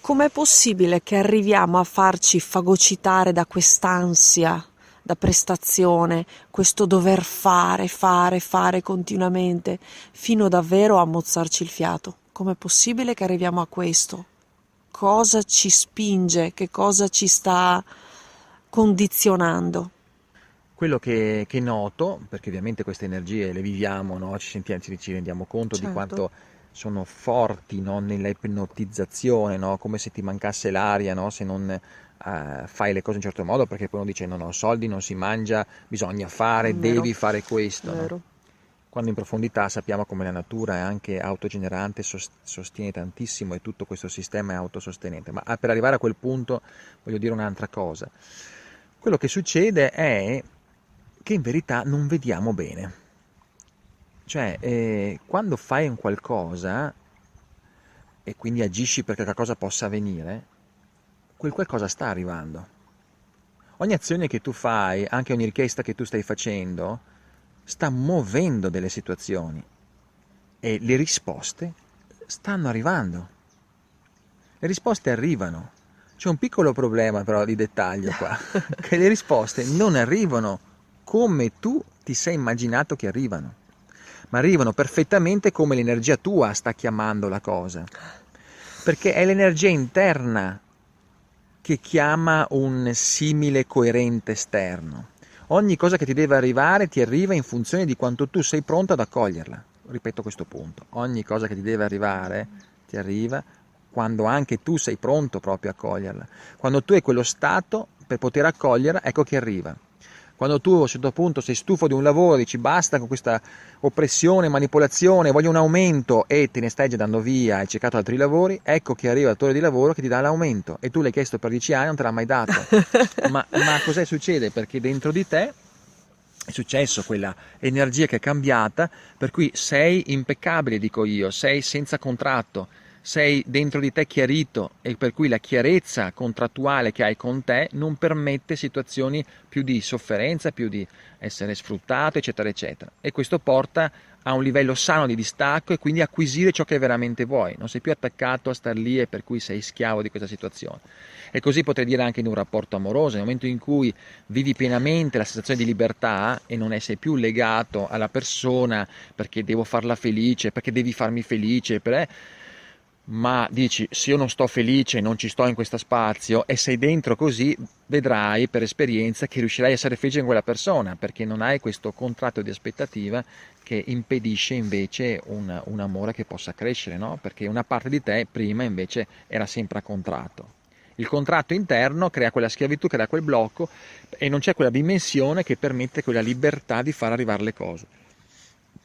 Com'è possibile che arriviamo a farci fagocitare da quest'ansia da prestazione, questo dover fare continuamente, fino davvero a mozzarci il fiato? Com'è possibile che arriviamo a questo? Cosa ci spinge? Che cosa ci sta condizionando? Quello che noto, perché ovviamente queste energie le viviamo, no? Ci sentiamo, ci rendiamo conto di Certo. quanto sono forti, no? Nella ipnotizzazione, no? Come se ti mancasse l'aria, no? Se non fai le cose in un certo modo, perché poi uno dice non ho soldi, non si mangia, bisogna fare, Vero, devi fare questo, no? vero. Quando in profondità sappiamo come la natura è anche autogenerante, sostiene tantissimo e tutto questo sistema è autosostenente. Ma per arrivare a quel punto voglio dire un'altra cosa. Quello che succede è che in verità non vediamo bene. Cioè, quando fai un qualcosa e quindi agisci perché qualcosa possa avvenire, quel qualcosa sta arrivando. Ogni azione che tu fai, anche ogni richiesta che tu stai facendo, sta muovendo delle situazioni e le risposte stanno arrivando. Le risposte arrivano. C'è un piccolo problema però di dettaglio qua, che le risposte non arrivano come tu ti sei immaginato che arrivano, ma arrivano perfettamente come l'energia tua sta chiamando la cosa, perché è l'energia interna che chiama un simile coerente esterno. Ogni cosa che ti deve arrivare ti arriva in funzione di quanto tu sei pronto ad accoglierla. Ripeto questo punto, ogni cosa che ti deve arrivare ti arriva quando anche tu sei pronto proprio a accoglierla. Quando tu hai quello stato per poter accoglierla, ecco che arriva. Quando tu a un certo punto sei stufo di un lavoro, dici basta con questa oppressione, manipolazione, voglio un aumento e te ne stai già dando via, hai cercato altri lavori, ecco che arriva il datore di lavoro che ti dà l'aumento e tu l'hai chiesto per 10 anni e non te l'ha mai dato. Ma cos'è succede? Perché dentro di te è successo quella energia che è cambiata, per cui sei impeccabile, dico io, sei senza contratto, sei dentro di te chiarito e per cui la chiarezza contrattuale che hai con te non permette situazioni più di sofferenza, più di essere sfruttato, eccetera, eccetera. E questo porta a un livello sano di distacco e quindi acquisire ciò che veramente vuoi. Non sei più attaccato a star lì e per cui sei schiavo di questa situazione. E così potrei dire anche in un rapporto amoroso, nel momento in cui vivi pienamente la sensazione di libertà e non sei più legato alla persona perché devo farla felice, perché devi farmi felice, ma dici se io non sto felice, non ci sto in questo spazio e sei dentro così, vedrai per esperienza che riuscirai a essere felice con quella persona perché non hai questo contratto di aspettativa che impedisce invece un amore che possa crescere, no? Perché una parte di te prima invece era sempre a contratto. Il contratto interno crea quella schiavitù, crea quel blocco e non c'è quella dimensione che permette quella libertà di far arrivare le cose.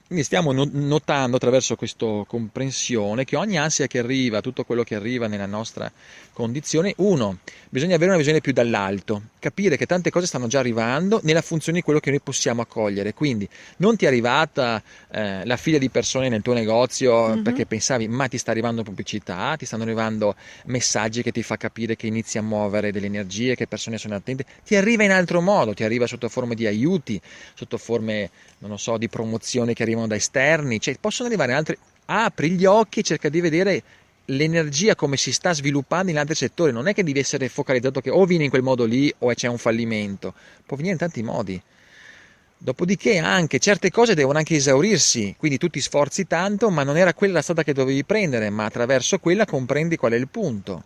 Quindi stiamo notando attraverso questa comprensione che ogni ansia che arriva, tutto quello che arriva nella nostra condizione, uno, bisogna avere una visione più dall'alto, capire che tante cose stanno già arrivando nella funzione di quello che noi possiamo accogliere. Quindi non ti è arrivata la fila di persone nel tuo negozio Mhm. perché pensavi ma ti sta arrivando pubblicità, ti stanno arrivando messaggi che ti fa capire che inizi a muovere delle energie, che persone sono attente, ti arriva in altro modo, ti arriva sotto forma di aiuti, sotto forme non lo so, di promozione che arrivano da esterni, cioè possono arrivare altri. Apri gli occhi e cerca di vedere l'energia come si sta sviluppando in altri settori. Non è che devi essere focalizzato che o viene in quel modo lì o c'è un fallimento, può venire in tanti modi. Dopodiché anche certe cose devono anche esaurirsi, quindi tu ti sforzi tanto, ma non era quella la strada che dovevi prendere, ma attraverso quella comprendi qual è il punto.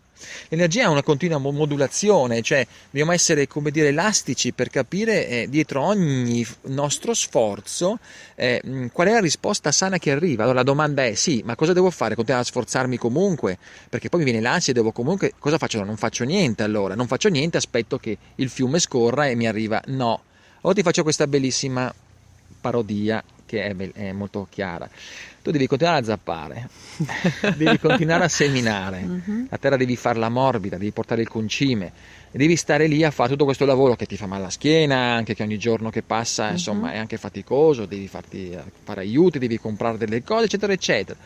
L'energia è una continua modulazione, cioè dobbiamo essere, come dire, elastici per capire dietro ogni nostro sforzo qual è la risposta sana che arriva. Allora la domanda è sì, ma cosa devo fare? Continuare a sforzarmi comunque? Perché poi mi viene l'ansia e devo comunque, cosa faccio? Non faccio niente allora, non faccio niente, aspetto che il fiume scorra e mi arriva, no. Ora ti faccio questa bellissima parodia che è molto chiara. Tu devi continuare a zappare, devi continuare a seminare, Mhm. la terra devi farla morbida, devi portare il concime, e devi stare lì a fare tutto questo lavoro che ti fa male alla schiena, anche che ogni giorno che passa insomma Mhm. è anche faticoso, devi farti fare aiuti, devi comprare delle cose, eccetera, eccetera.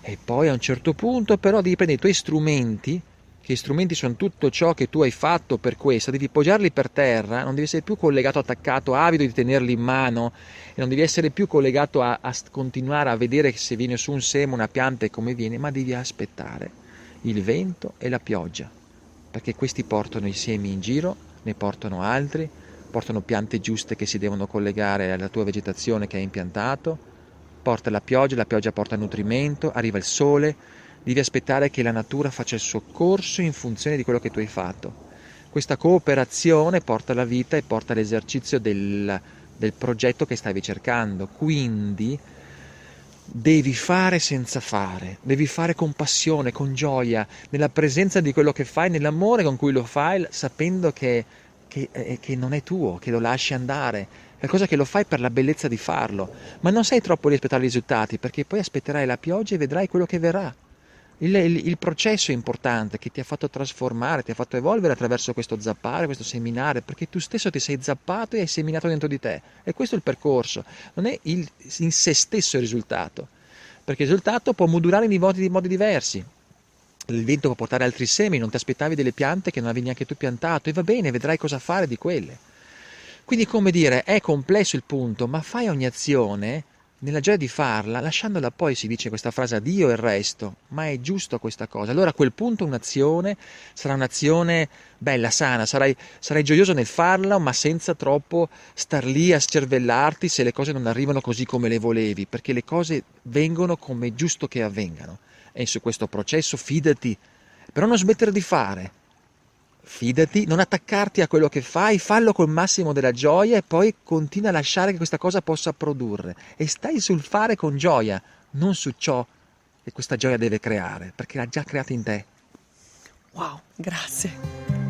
E poi a un certo punto però devi prendere i tuoi strumenti, che strumenti sono tutto ciò che tu hai fatto per questo, devi poggiarli per terra, non devi essere più collegato, attaccato, avido di tenerli in mano e non devi essere più collegato a continuare a vedere se viene su un seme, una pianta e come viene, ma devi aspettare il vento e la pioggia, perché questi portano i semi in giro, ne portano altri, portano piante giuste che si devono collegare alla tua vegetazione che hai impiantato, porta la pioggia porta nutrimento, arriva il sole, devi aspettare che la natura faccia il suo corso in funzione di quello che tu hai fatto. Questa cooperazione porta alla vita e porta all'esercizio del progetto che stavi cercando, quindi devi fare senza fare, devi fare con passione, con gioia, nella presenza di quello che fai, nell'amore con cui lo fai, sapendo che non è tuo, che lo lasci andare, qualcosa che lo fai per la bellezza di farlo, ma non sei troppo lì a aspettare i risultati, perché poi aspetterai la pioggia e vedrai quello che verrà. Il processo è importante che ti ha fatto trasformare, ti ha fatto evolvere attraverso questo zappare, questo seminare, perché tu stesso ti sei zappato e hai seminato dentro di te. E questo è il percorso, non è in se stesso il risultato, perché il risultato può modulare in modi diversi. Il vento può portare altri semi, non ti aspettavi delle piante che non avevi neanche tu piantato, e va bene, vedrai cosa fare di quelle. Quindi, come dire, è complesso il punto, ma fai ogni azione nella gioia di farla, lasciandola poi, si dice questa frase, a Dio e il resto, ma è giusto questa cosa. Allora a quel punto un'azione sarà un'azione bella, sana, sarai gioioso nel farla, ma senza troppo star lì a scervellarti se le cose non arrivano così come le volevi, perché le cose vengono come è giusto che avvengano. E su questo processo fidati, però non smettere di fare. Fidati, non attaccarti a quello che fai, fallo col massimo della gioia e poi continua a lasciare che questa cosa possa produrre. E stai sul fare con gioia, non su ciò che questa gioia deve creare, perché l'ha già creata in te. Wow, grazie.